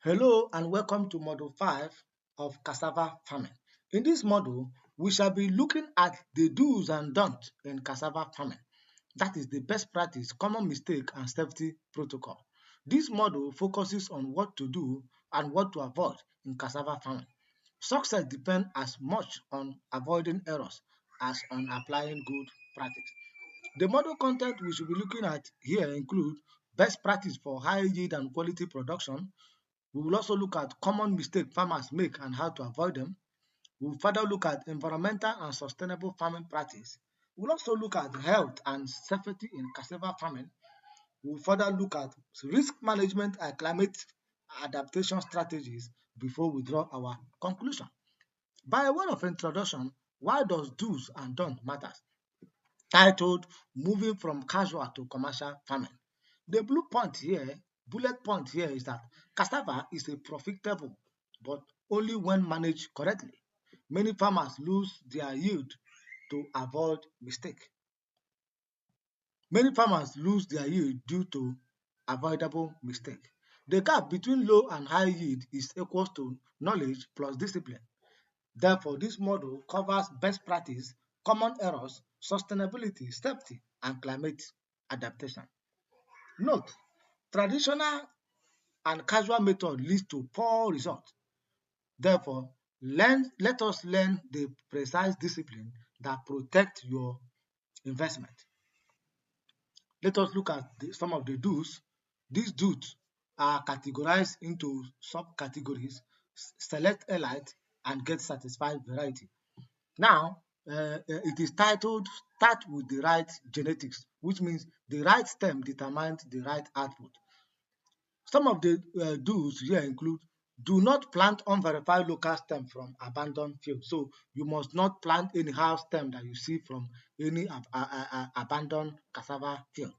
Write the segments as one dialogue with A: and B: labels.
A: Hello and welcome to Module 5 of Cassava Farming. In this module, we shall be looking at the do's and don'ts in cassava farming. That is the best practice, common mistake, and safety protocol. This module focuses on what to do and what to avoid in cassava farming. Success depends as much on avoiding errors as on applying good practice. The model content we should be looking at here include best practice for high yield and quality production. We will also look at common mistakes farmers make and how to avoid them. We will further look at environmental and sustainable farming practice. We will also look at health and safety in cassava farming. We will further look at risk management and climate adaptation strategies before we draw our conclusion. By way of introduction, why does do's and don'ts matter? Titled Moving from Casual to Commercial Farming. The bullet point here is that cassava is a profitable but only when managed correctly. Many farmers lose their yield to avoid mistake. Many farmers lose their yield due to avoidable mistake. The gap between low and high yield is equal to knowledge plus discipline. Therefore, this model covers best practice, common errors, sustainability, safety, and climate adaptation. Note, traditional and casual method leads to poor results. Therefore, let us learn the precise discipline that protect your investment. Let us look at some of the do's. These do's are categorized into subcategories: select elite and get satisfied variety. Now, it is titled Start with the Right Genetics, which means the right stem determines the right output. Some of the do's here include: do not plant unverified local stem from abandoned field. So you must not plant anyhow stem that you see from any abandoned cassava field.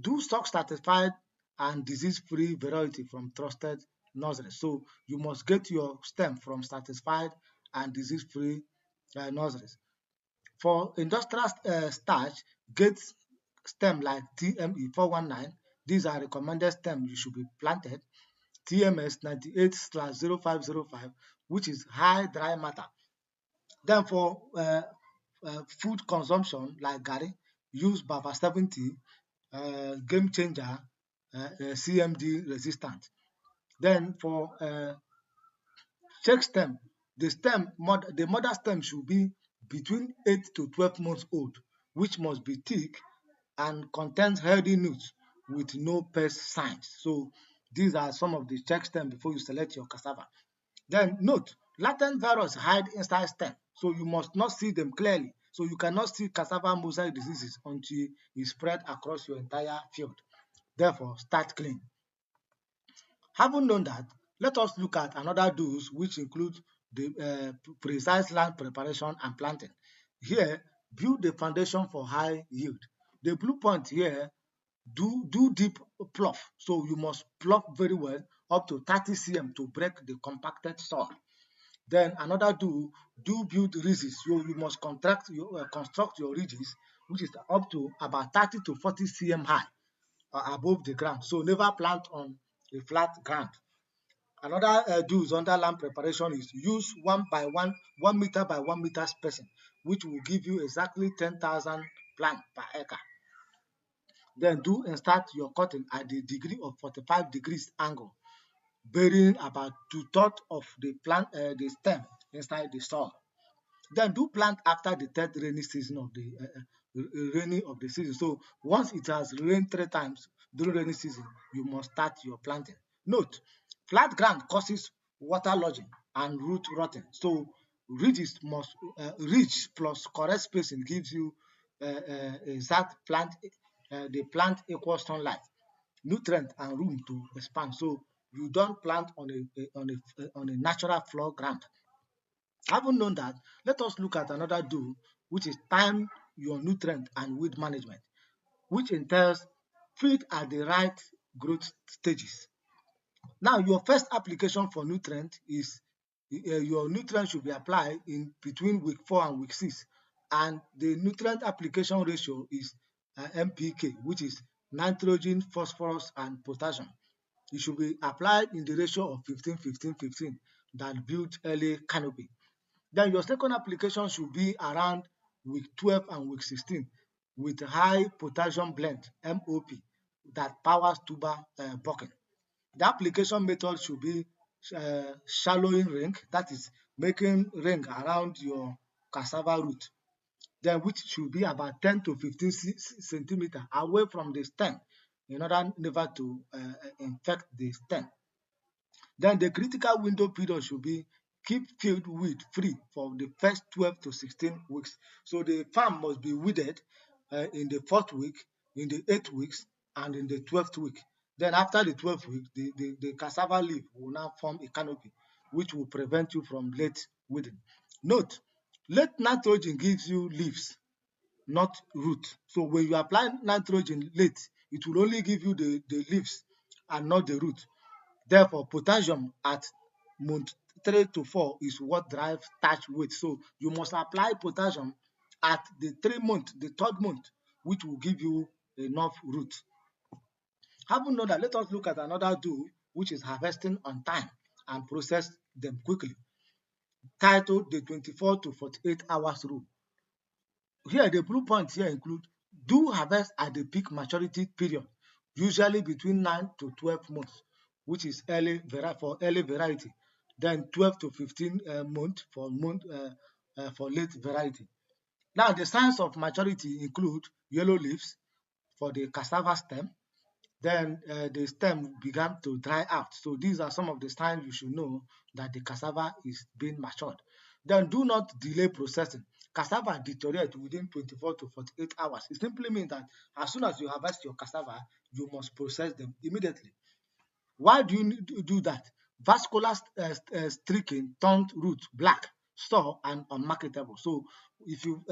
A: Do stock certified and disease-free variety from trusted nurseries. So you must get your stem from certified and disease-free nurseries. For industrial starch, get stem like TME 419. These are recommended stems you should be planted. TMS 98/0505, which is high dry matter. Then for food consumption like garri, use Bava 70, game changer, CMD resistant. Then for check stem, the mother stem should be between 8 to 12 months old, which must be thick and contains healthy nuts with no pest signs. So these are some of the check stem before you select your cassava. Then note, latent virus hide inside stem, so you must not see them clearly. So you cannot see cassava mosaic diseases until it spread across your entire field. Therefore, start clean. Having known that, let us look at another do's, which include the precise land preparation and planting. Here, build the foundation for high yield. The blue point here, do deep plough. So you must plough very well up to 30 cm to break the compacted soil. Then another do build ridges. You must construct your ridges, which is up to about 30 to 40 cm high above the ground. So never plant on a flat ground. Another do's under land preparation is use 1 meter by 1 meter spacing, which will give you exactly 10,000 plant per acre. Then do instart your cutting at the degree of 45 degrees angle, burying about 2/3 of the stem inside the soil. Then do plant after the third rainy season of the season. So once it has rained 3 times during rainy season, you must start your planting. Note, flat ground causes water lodging and root rotting. So ridge plus correct spacing gives you exact the plant equal sunlight, nutrient and room to expand. So you don't plant on a natural floor ground. Having known that, let us look at another do, which is time your nutrient and weed management, which entails feed at the right growth stages. Now, your first application for nutrient is your nutrient should be applied in between week 4 and week 6, and the nutrient application ratio is NPK, which is nitrogen, phosphorus, and potassium. It should be applied in the ratio of 15, 15, 15 that build early canopy. Then your second application should be around week 12 and week 16 with high potassium blend MOP that powers tuber bucking. The application method should be shallowing ring, that is making ring around your cassava root, then which should be about 10 to 15 centimeter away from the stem in order never to infect the stem. Then the critical window period should be keep field weed free for the first 12 to 16 weeks. So the farm must be weeded in the 4th week, in the 8th weeks, and in the 12th week. Then after the 12th week, the cassava leaf will now form a canopy, which will prevent you from late weeding. Note, late nitrogen gives you leaves, not root. So when you apply nitrogen late, it will only give you the leaves and not the root. Therefore, potassium at month 3 to 4 is what drives thatch weight. So you must apply potassium at the 3 month, the 3rd month, which will give you enough root. Having known that, let us look at another tool, which is harvesting on time and process them quickly, titled the 24 to 48 hours rule. Here, the blue points here include do harvest at the peak maturity period, usually between 9 to 12 months, which is for early variety, then 12 to 15 months for late variety. Now, the signs of maturity include yellow leaves for the cassava stem, then the stem began to dry out. So these are some of the signs you should know that the cassava is being matured. Then do not delay processing. Cassava deteriorates within 24 to 48 hours. It simply means that as soon as you harvest your cassava, you must process them immediately. Why do you need to do that? Vascular streaking turned root black, sour, and unmarketable. So if you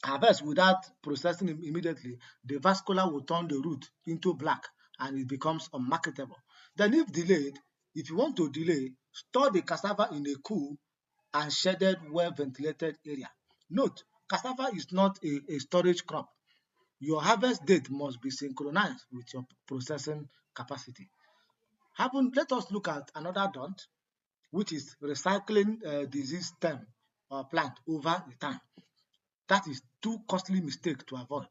A: harvest without processing it immediately, the vascular will turn the root into black and it becomes unmarketable. Then if delayed, if you want to delay, store the cassava in a cool and shaded, well-ventilated area. Note, cassava is not a storage crop. Your harvest date must be synchronized with your processing capacity. Let us look at another don't, which is recycling disease stem or plant over the time. That is two costly mistakes to avoid.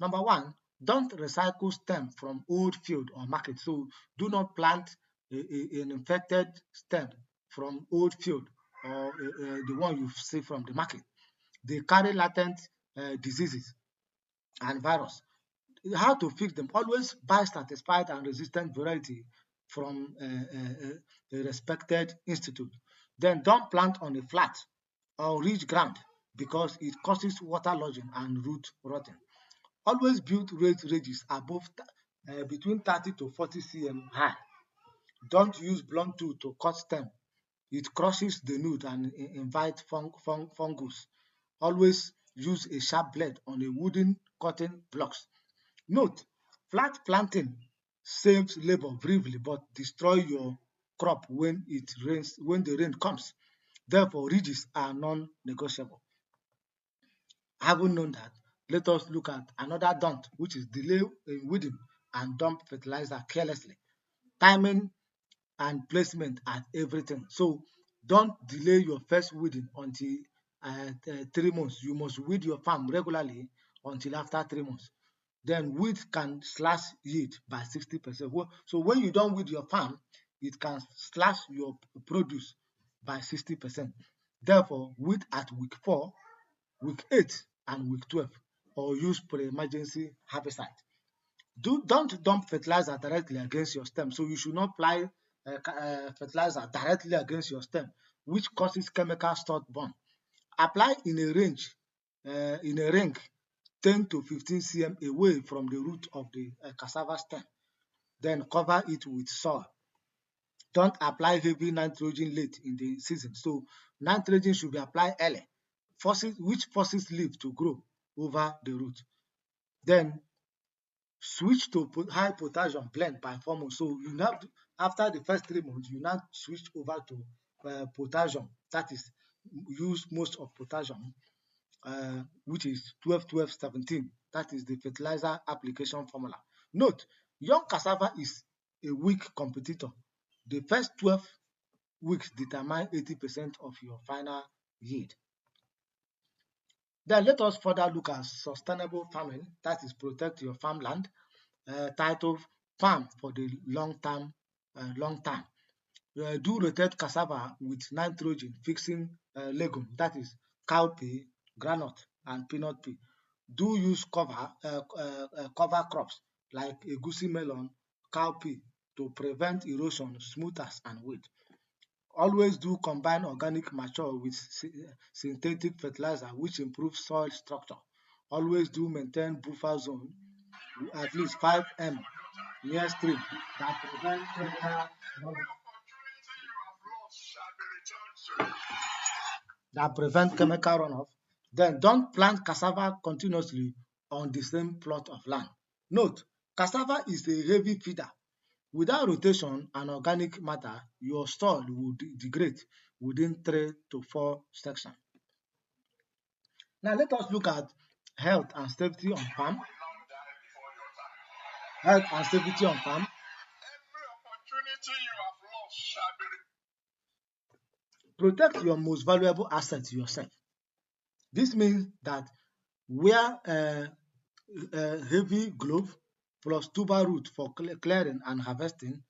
A: Number one, don't recycle stem from old field or market. So do not plant an infected stem from old field or the one you see from the market. They carry latent diseases and virus. How to fix them? Always buy satisfied and resistant variety from a respected institute. Then don't plant on a flat or rich ground because it causes water lodging and root rotting. Always build raised ridges above between 30 to 40 cm high. Don't use blunt tool to cut stem. It crushes the node and invites fungus. Always use a sharp blade on a wooden cutting blocks. Note, flat planting saves labor briefly but destroy your crop when the rain comes. Therefore, ridges are non-negotiable. Having known that, let us look at another don't, which is delay in weeding and dump fertilizer carelessly. Timing and placement at everything. So don't delay your first weeding until 3 months. You must weed your farm regularly until after 3 months. Then weed can slash yield by 60%. So when you don't weed your farm, it can slash your produce by 60%. Therefore, weed at week 4, week 8, and week 12, or use pre-emergency herbicide. Don't dump fertilizer directly against your stem. So you should not apply fertilizer directly against your stem, which causes chemical stud burn. Apply in a ring 10 to 15 cm away from the root of the cassava stem. Then cover it with soil. Don't apply heavy nitrogen late in the season. So nitrogen should be applied early, which forces leaf to grow over the root. Then switch to high potassium blend by 4 months. So you now, after the first 3 months, you now switch over to potassium. That is, use most of potassium, which is 12, 12, 17. That is the fertilizer application formula. Note, Young cassava is a weak competitor. The first 12 weeks determine 80% of your final yield. Then let us further look at sustainable farming, that is protect your farmland, titled Farm for the long term. Do rotate cassava with nitrogen fixing legume, that is cowpea, groundnut and peanut pea. Do use cover crops like egusi melon, cowpea to prevent erosion, smoothers and weed. Always do combine organic mature with synthetic fertilizer which improves soil structure. Always do maintain buffer zone at least 5 m near stream that prevent chemical runoff. Then don't plant cassava continuously on the same plot of land. Note, cassava is a heavy feeder. Without rotation and organic matter, your soil will degrade within 3 to 4 sections. Now let us look at health and safety on farm. Health and safety on farm. Protect your most valuable asset yourself. This means that wear heavy glove plus tuber root for clearing and harvesting,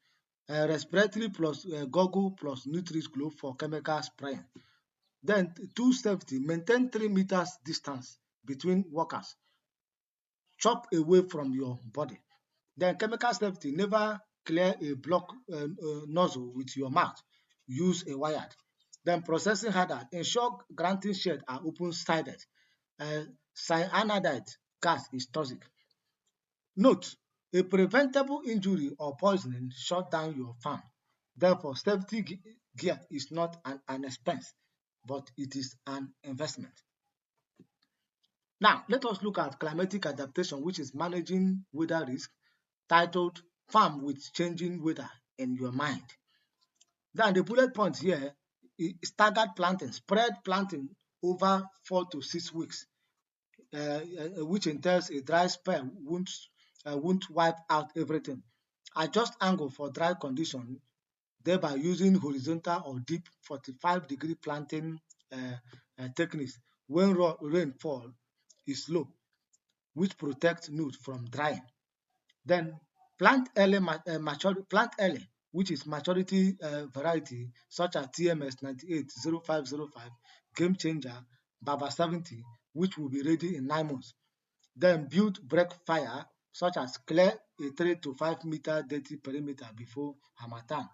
A: respiratory plus goggle plus nutris glove for chemical spraying. Then to safety, maintain 3 meters distance between workers. Chop away from your body. Then chemical safety, never clear a block nozzle with your mouth. Use a wired. Then processing hazard, ensure granting shed are open-sided. Cyanide gas is toxic. Note, a preventable injury or poisoning shut down your farm. Therefore, safety gear is not an expense, but it is an investment. Now, let us look at climatic adaptation, which is managing weather risk, titled Farm with Changing Weather in Your Mind. Then the bullet point here is staggered planting, spread planting over 4 to 6 weeks, which entails a dry spell won't wipe out everything. Adjust angle for dry condition, thereby using horizontal or deep 45-degree planting techniques when rainfall is low, which protects roots from drying. Then plant early, which is maturity variety such as TMS 980505, Game Changer, Baba 70, which will be ready in 9 months. Then build break fire such as clear a 3 to 5 meter dirty perimeter before harmattan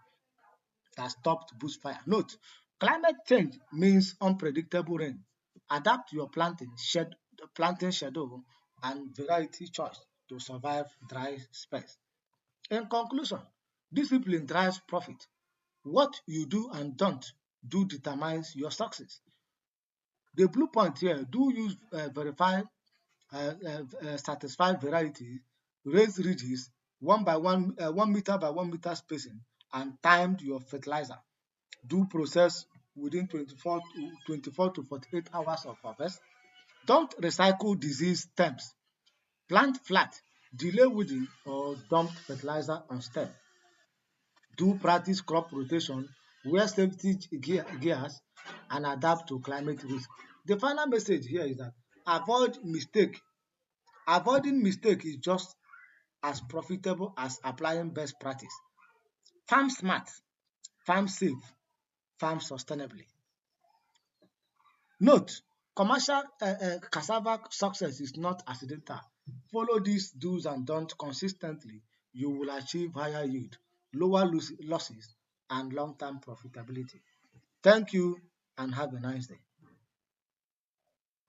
A: that stopped bushfire. Note, climate change means unpredictable rain. Adapt your planting schedule and variety choice to survive dry spells. In conclusion, discipline drives profit. What you do and don't do determines your success. The blue point here, do use satisfied variety, raise ridges 1 meter by 1 meter spacing, and timed your fertilizer. Do process within 24 to 48 hours of harvest. Don't recycle disease stems. Plant flat, delay weeding or dump fertilizer on stem. Do practice crop rotation, wear safety gears and adapt to climate risk. The final message here is that avoid mistake. Avoiding mistake is just as profitable as applying best practice. Farm smart, farm safe, farm sustainably. Note, commercial cassava success is not accidental. Follow these do's and don'ts consistently. You will achieve higher yield, lower losses, and long-term profitability. Thank you and have a nice day.